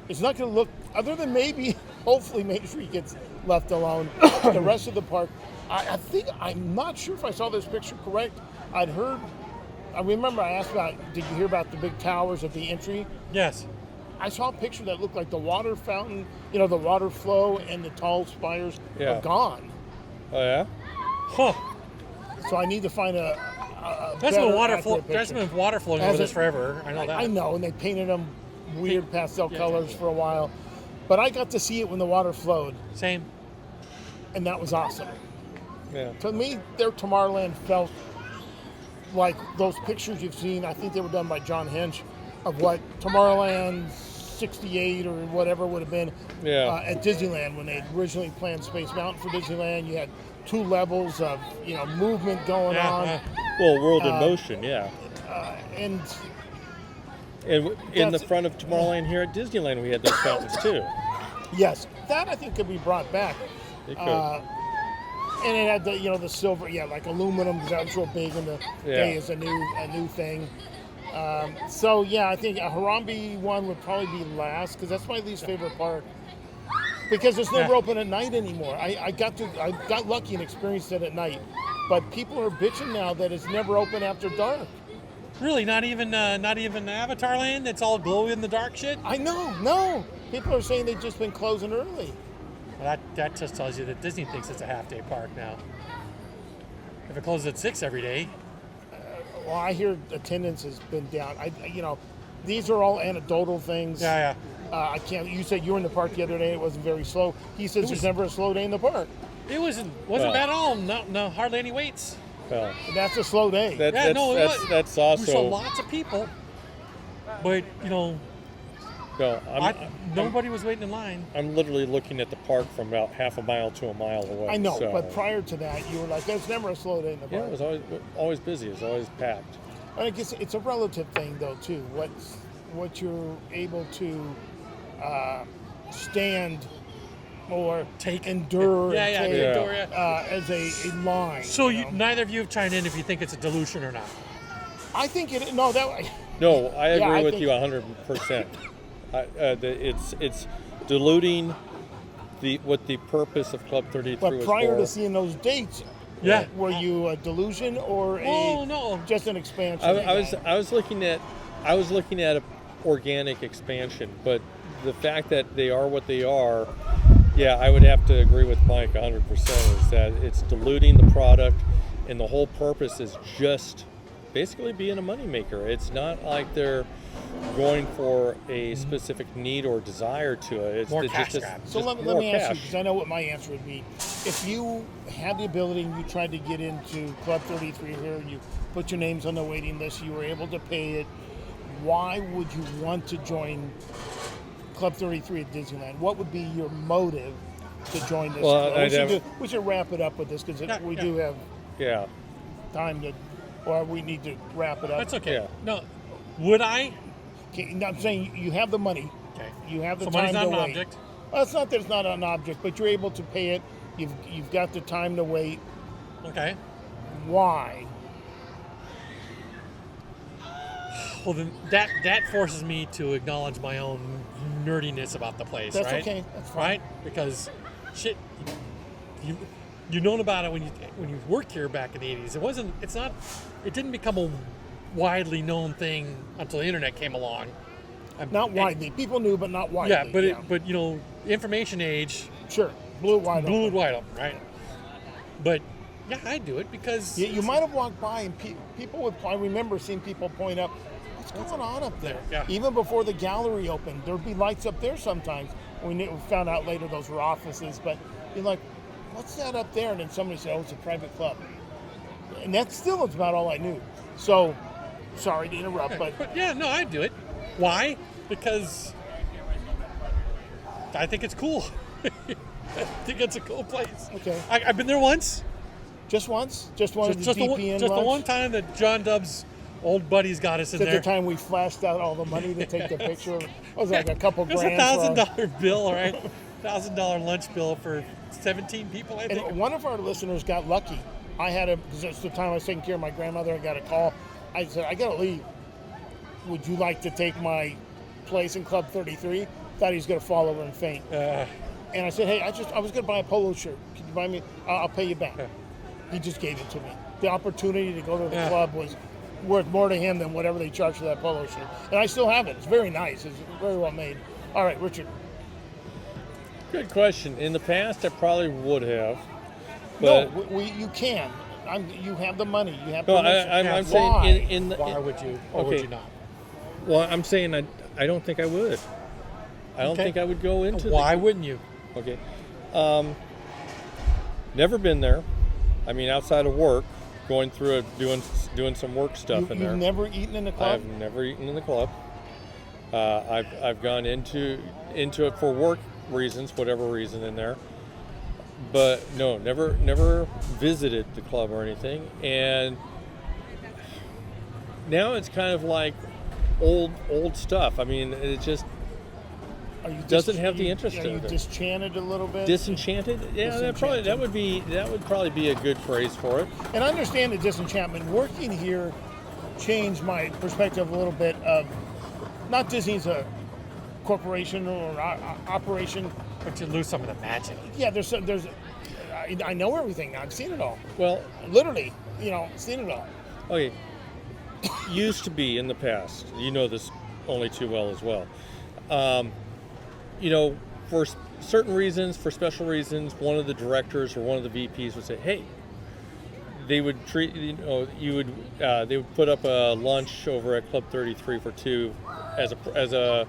It's not going to look, other than maybe, hopefully Main Street gets left alone. The rest of the park, I think, I'm not sure if I saw this picture correct. I remember I asked about, did you hear about the big towers at the entry? Yes. I saw a picture that looked like the water fountain, the water flow and the tall spires Yeah. are gone. Oh, yeah? Huh. So I need to find a That's better, been water accurate That's picture. been water flowing Has over this it? forever. I know that. I know, and they painted them weird pastel Yeah. colors for a while. But I got to see it when the water flowed, Same. and that was awesome. Yeah. To me, their Tomorrowland felt like those pictures you've seen. I think they were done by John Hench of what Tomorrowland 68 or whatever would have been Yeah. at Disneyland when they originally planned Space Mountain for Disneyland. You had 2 levels of movement going Yeah, on, yeah. Well, World in Motion, yeah. and And in the That's- front of Tomorrowland here at Disneyland, we had those fountains, too. yes, that I think could be brought back. It could. And it had the silver, like aluminum, because that was real big in the day as a new thing. So yeah, I think a Harambe one would probably be last because that's my least favorite park. Because it's never Yeah. open at night anymore. I got lucky and experienced it at night, but people are bitching now that it's never open after dark. Really, not even Avatar Land. That's all glow in the dark shit. I know, no. People are saying they've just been closing early. Well, that just tells you that Disney thinks it's a half-day park now. If it closes at 6 every day, Well, I hear attendance has been down. These are all anecdotal things. yeah. I can't. You said you were in the park the other day. It wasn't very slow. He says It was- there's never a slow day in the park. It wasn't Well. bad at all. No, hardly any waits. Well, And that's a slow day. that's We saw also lots of people, but No, Nobody was waiting in line. I'm literally looking at the park from about half a mile to a mile away. I know, so. but prior to that, you were like, there's never a slow day in the Yeah, park. it was always busy. It was always packed. I guess it's a relative thing, though, too. What you're able to stand or endure endure, as a line. So you know? neither of you have chimed in if you think it's a dilution or not. I think it. No, that. No, I agree I with think- you 100%. It's diluting what the purpose of Club 33 But was prior for. to seeing those dates, Yeah. were you a delusion or No. just an expansion? I was looking at a organic expansion, but the fact that they are what they are, yeah, I would have to agree with Mike 100%. Is that it's diluting the product, and the whole purpose is just basically being a moneymaker. It's not like they're going for a specific need or desire to it. It's More just, cash just, grab. just So let more me ask you, cash. because I know what my answer would be. If you had the ability and you tried to get into Club 33 here, and you put your names on the waiting list, you were able to pay it, why would you want to join Club 33 at Disneyland? What would be your motive to join this Well, club? We should wrap it up with this because we do have Yeah. time to, or we need to wrap it up. That's okay. Yeah. No, would I? Okay, now I'm saying you have the money. Okay. You have the So time money's not to an wait. object. Well, it's not that it's not an object, but you're able to pay it. You've got the time to wait. Okay. Why? Well, then that forces me to acknowledge my own nerdiness about the place, That's right? okay. That's fine. Right? Because shit, you known about it when you worked here back in the 80s. It didn't become a widely known thing until the internet came along. Not widely. People knew, but not widely. Yeah, but information age Sure, blew it wide blew it open. wide open, right? But yeah, I do it because You might have walked by and people would. I remember seeing people point up, "What's going on up there?" Yeah. Even before the gallery opened, there'd be lights up there sometimes. We found out later those were offices, but you're like, "What's that up there?" And then somebody said, "Oh, it's a private club." And that's still about all I knew. So, sorry to interrupt, but yeah, no, I do it. Why? Because I think it's cool. I think it's a cool place. Okay. I've been there once. just once, just one of the Just the DPN one lunch. time that John Dub's old buddies got us in At the there. time we flashed out all the money to take the picture. It was like a couple It was grand. $1,000 bill, right? $1,000 lunch bill for 17 people, I think. And one of our listeners got lucky. I had because it's the time I was taking care of my grandmother. I got a call. I said, I got to leave. Would you like to take my place in Club 33? Thought he was going to fall over and faint. And I said, hey, I was going to buy a polo shirt. Can you buy me? I'll pay you back. He just gave it to me. The opportunity to go to the club was worth more to him than whatever they charged for that polo shirt. And I still have it. It's very nice. It's very well made. All right, Richard. Good question. In the past, I probably would have. No, But you can. You have the money. You have no, permission. I'm Why? saying in the. Why would you or would okay. you not? Well, I'm saying I don't think I would. I don't Okay. think I would go into. Why wouldn't you? Okay. Never been there. I mean, outside of work, going through it, doing some work stuff in there. You've never eaten in the club? I've never eaten in the club. I've gone into it for work reasons, whatever reason in there. But no, never visited the club or anything. And now it's kind of like old stuff. I mean, it just Are you doesn't have the interest Are in you it. disenchanted a little bit? disenchanted. Yeah, that would probably be a good phrase for it. And I understand the disenchantment. Working here changed my perspective a little bit of not Disney's a corporation or operation. But you lose some of the magic. Yeah, I know everything now. I've seen it all. Well, Literally, seen it all. okay. Used to be in the past. You know this only too well as well. For certain reasons, for special reasons, one of the directors or one of the VPs would say, "Hey," they would treat they would put up a lunch over at Club 33 for two as a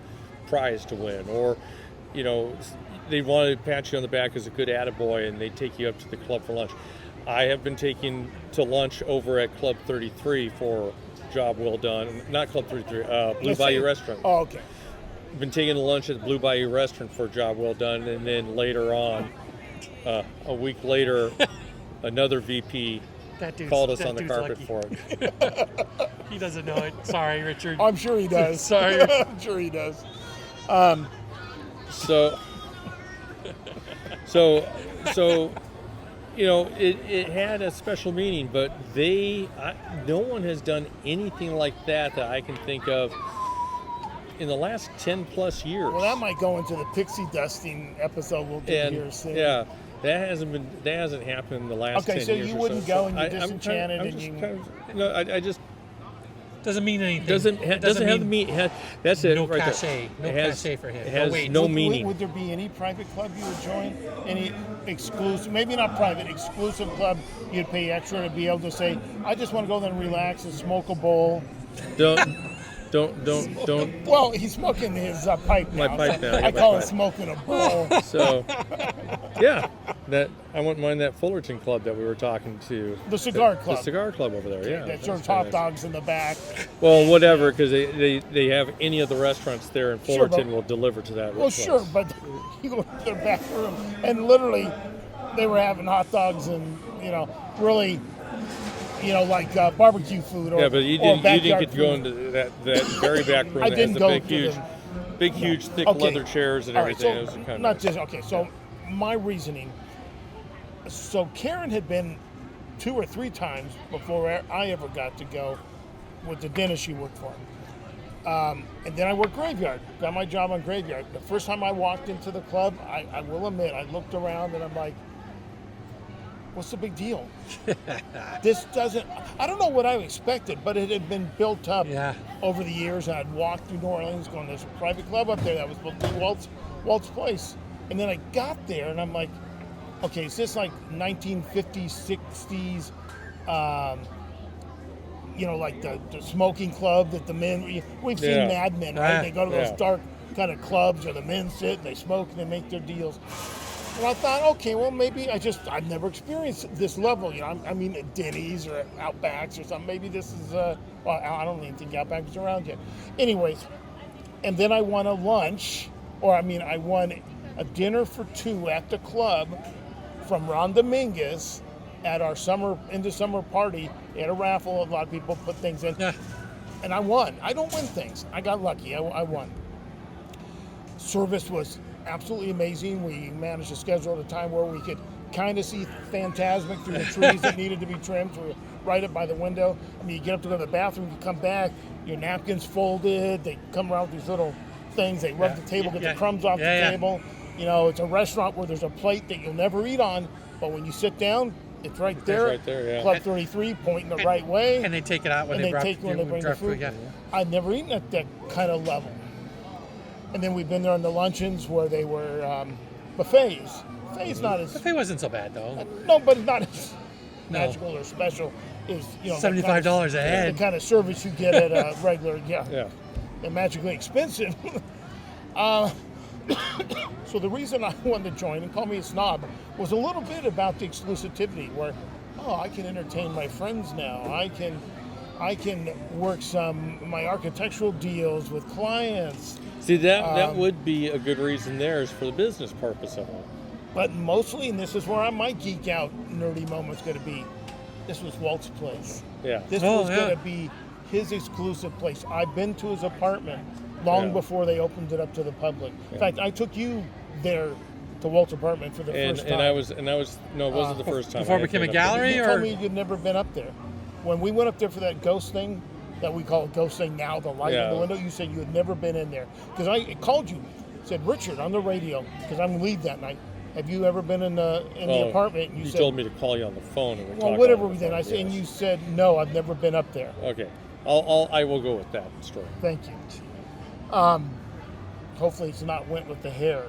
prize to win, or they wanted to pat you on the back as a good attaboy, and they'd take you up to the club for lunch. I have been taken to lunch over at Club 33 for job well done. Not Club 33, Blue Bayou Restaurant. Oh, okay. been taking lunch at the Blue Bayou restaurant for a job well done, and then later on, a week later, another VP called us on the carpet for it. He doesn't know it. Sorry, Richard. I'm sure he does. Sorry. I'm sure he does. So, you know, it had a special meaning, but no one has done anything like that I can think of in the last 10 plus years. Well, that might go into the pixie dusting episode we'll do here soon. Yeah, that hasn't happened in the last 10 years. Okay, so you wouldn't go and you're disenchanted I just doesn't mean anything. doesn't have the meaning. That's it. No right cachet. there. No cachet for him. It has weight. no meaning. Would there be any private club you would join? Any exclusive, maybe not private, exclusive club you'd pay extra to be able to say, I just want to go there and relax and smoke a bowl? Don't. Well, he's smoking his pipe now. My pipe now. I call it smoking a bowl. So, yeah, I wouldn't mind that Fullerton club that we were talking to. The cigar club. The cigar club over there, yeah. That serves hot dogs in the back. Well, whatever, because they have any of the restaurants there in Sure, Fullerton will deliver to that. Well, sure, but you go to their back room, and literally, they were having hot dogs and, really, like barbecue food or yeah, but you didn't get to go food. into that very back room I that didn't has the go big, huge, thick Okay. leather chairs and All right, everything. so It was kind not of just okay. So my reasoning. So Karen had been 2 or 3 times before I ever got to go with the dentist she worked for. And then I worked graveyard. Got my job on graveyard. The first time I walked into the club, I will admit, I looked around and I'm like, what's the big deal? This doesn't, I don't know what I expected, but it had been built up over the years. I'd walked through New Orleans going, there's a private club up there that was supposed to be Walt's place. And then I got there and I'm like, okay, is this like 1950s, 60s, like the smoking club that the men, we've seen Mad Men, right? They go to those dark kind of clubs where the men sit and they smoke and they make their deals. And I thought, okay, well, maybe I've never experienced this level. I mean, at Denny's or at Outbacks or something. Maybe this is, I don't even think Outback's around yet. Anyways, and then I won a lunch, I won a dinner for 2 at the club from Ron Dominguez at our summer party. They had a raffle. A lot of people put things in. Yeah. And I won. I don't win things. I got lucky. I won. Service was absolutely amazing. We managed to schedule at a time where we could kind of see Phantasmic through the trees that needed to be trimmed. So we were right up by the window. You get up to go to the bathroom, you come back, your napkin's folded. They come around with these little things. They rub the table, get the crumbs off the table. It's a restaurant where there's a plate that you'll never eat on, but when you sit down, it's right there. It's right there, yeah. Club 33, pointing the right way. And they take it out when and they bring the food. Yeah. I've never eaten at that kind of level. And then we've been there on the luncheons where they were buffets. Buffet's not as... Buffet wasn't so bad, though. No, but it's not as magical or special as, $75 a head. The kind of service you get at a regular, and magically expensive. So the reason I wanted to join, and call me a snob, was a little bit about the exclusivity where, I can entertain my friends now. I can work my architectural deals with clients. See, that would be a good reason there is for the business purpose of it. But mostly, and this is where my geek out nerdy moment's going to be, this was Walt's place. Yeah. This was going to be his exclusive place. I've been to his apartment long before they opened it up to the public. In fact, I took you there to Walt's apartment for the first time. And I was no, it wasn't the first time. Before it became a gallery, You told me you'd never been up there. When we went up there for that ghost thing, that we call a ghost thing now, the light in the window, you said you had never been in there. Because I called you, said, Richard, on the radio, because I'm going to leave that night. Have you ever been in the apartment? And you said, told me to call you on the phone. And whatever we did. I said, and you said, no, I've never been up there. Okay. I will go with that story. Thank you. Hopefully it's not went with the hair,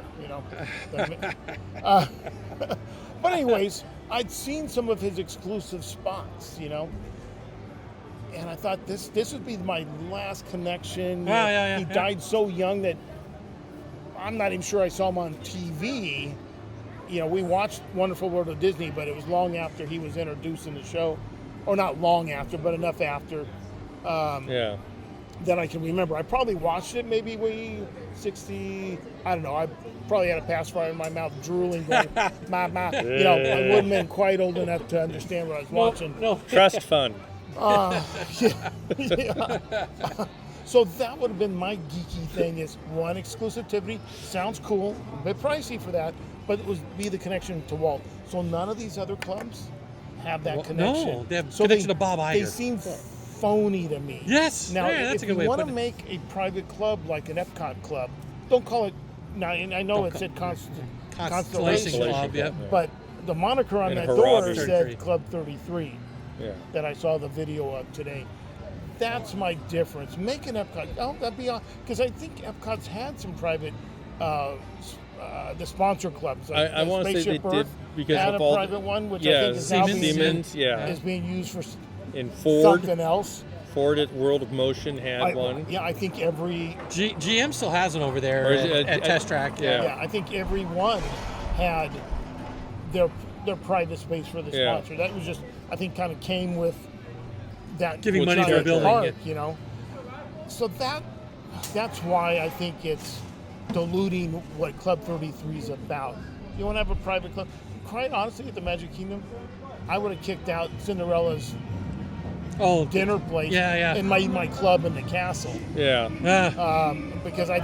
But anyways, I'd seen some of his exclusive spots, and I thought this would be my last connection. He died so young that I'm not even sure I saw him on TV. We watched Wonderful World of Disney, but it was long after he was introduced in the show, or not long after, but enough after. that I can remember. I probably watched it maybe 60, I don't know. I probably had a pacifier in my mouth, drooling, going, ma. You know, I wouldn't have been quite old enough to understand what I was watching. No. Trust fund. Yeah. So that would have been my geeky thing is one, exclusivity. Sounds cool, a bit pricey for that, but it would be the connection to Walt. So none of these other clubs have that connection. No, they have connection to Bob Iger. They seem phony to me. Yes. Now, yeah, that's if a good you way want of to putting it. make a private club like an Epcot club, don't call it. Now, and I know it said Constellation Club, yep. but the moniker on And that Hurrah door 33. said Club 33 Yeah. that I saw the video of today. That's my difference. Make an Epcot. Oh, that'd be because I think Epcot's had some private, the sponsor clubs. Like I want to say they Spaceship did Earth because had of a all private one, which I yeah, think is now Siemens, yeah. is being used for And Ford something else. at World of Motion had one. Yeah, I think every GM still has one over there Or is it at Test Track. yeah. yeah, I think every one had their private space for the Yeah. sponsor. That was just I think kind of came with that Giving money to a building, park, yeah. you know. So that's why I think it's diluting what Club 33 is about. You want to have a private club? Quite honestly, at the Magic Kingdom, I would have kicked out Cinderella's dinner place and my club in the castle. Yeah. Because I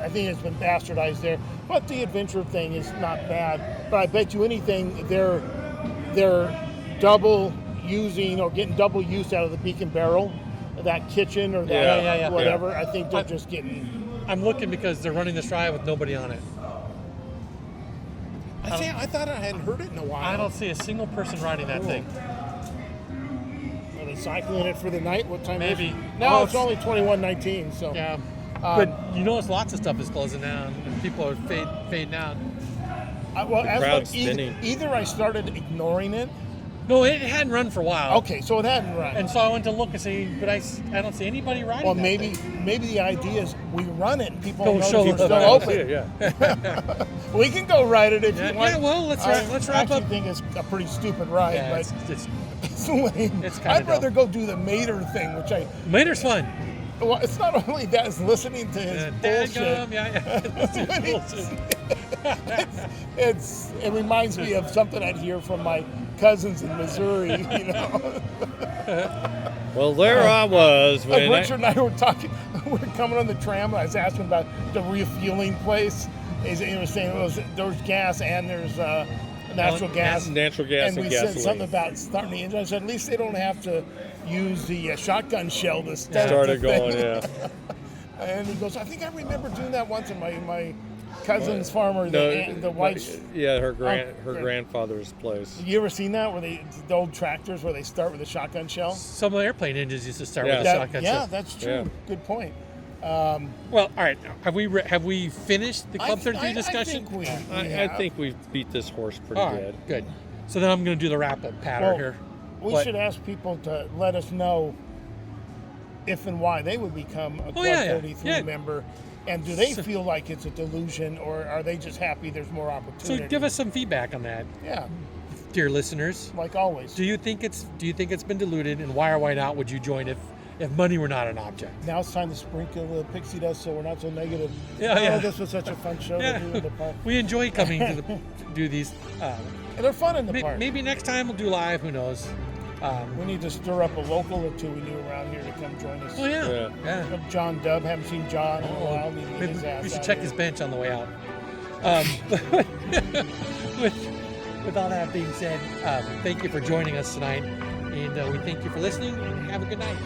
think it's been bastardized there. But the adventure thing is not bad. But I bet you anything they're double using or getting double use out of the Beacon Barrel, that kitchen or that whatever. Yeah. I think they're just getting. I'm looking because they're running this ride with nobody on it. I thought I hadn't heard it in a while. I don't see a single person riding that thing. Are they cycling it for the night? What time Maybe. is it? No, it's only 21:19. So Yeah. But you notice lots of stuff is closing down and people are fading out. crowd's spinning. Either I started ignoring it. No, it hadn't run for a while. Okay, so it hadn't run. And so I went to look and see, but I don't see anybody riding. Well, that maybe thing. the idea is we run it and people Go know show we're them. still open. Yeah. We can go ride it if Yeah, you want. yeah, well, let's wrap I up. actually think it's a pretty stupid ride, Yeah, but it's it's lame. it's kinda I'd rather go do the Mater thing, which Mater's fun. well, it's not only that, it's listening to his bullshit. Dadgum, yeah. It reminds me of something I'd hear from my cousins in Missouri, you know. Well, there I was Like when Richard and I were talking, we were coming on the tram, and I was asking about the refueling place. He was saying there's gas and there's natural gas. Natural gas and and we said gasoline. something about starting the engine. I said, at least they don't have to use the shotgun shell to start the started going, thing. yeah. And he goes, I think I remember doing that once in my cousin's farmer, No, the wife's. yeah, her grand- grandfather's place. You ever seen that where the old tractors where they start with a shotgun shell? Some of the airplane engines used to start Yeah. with a shotgun shell. That's true. Yeah. Good point. Well, all right. Have we finished the Club 33 discussion? I think we've beat this horse pretty All good. right, good. So then I'm going to do the wrap-up pattern here. We What? should ask people to let us know if and why they would become a Club yeah, yeah. 33 Yeah. member. And do they feel like it's a delusion, or are they just happy there's more So opportunity? give us some feedback on that, Yeah, dear listeners. like always. Do you think it's been diluted, and why or why not would you join if money were not an object? Now it's time to sprinkle the pixie dust so we're not so negative. Yeah, oh, yeah. this was such a fun show Yeah. to do in the park. We enjoy coming to do these. And they're fun in the park. Maybe next time we'll do live. Who knows? We need to stir up a local or two we knew around here to come join us. Oh yeah. John Dubb, haven't seen John in a while. Need to get Maybe his ass we should out check here. his bench on the way out. With all that being said, thank you for joining us tonight, and we thank you for listening, and have a good night.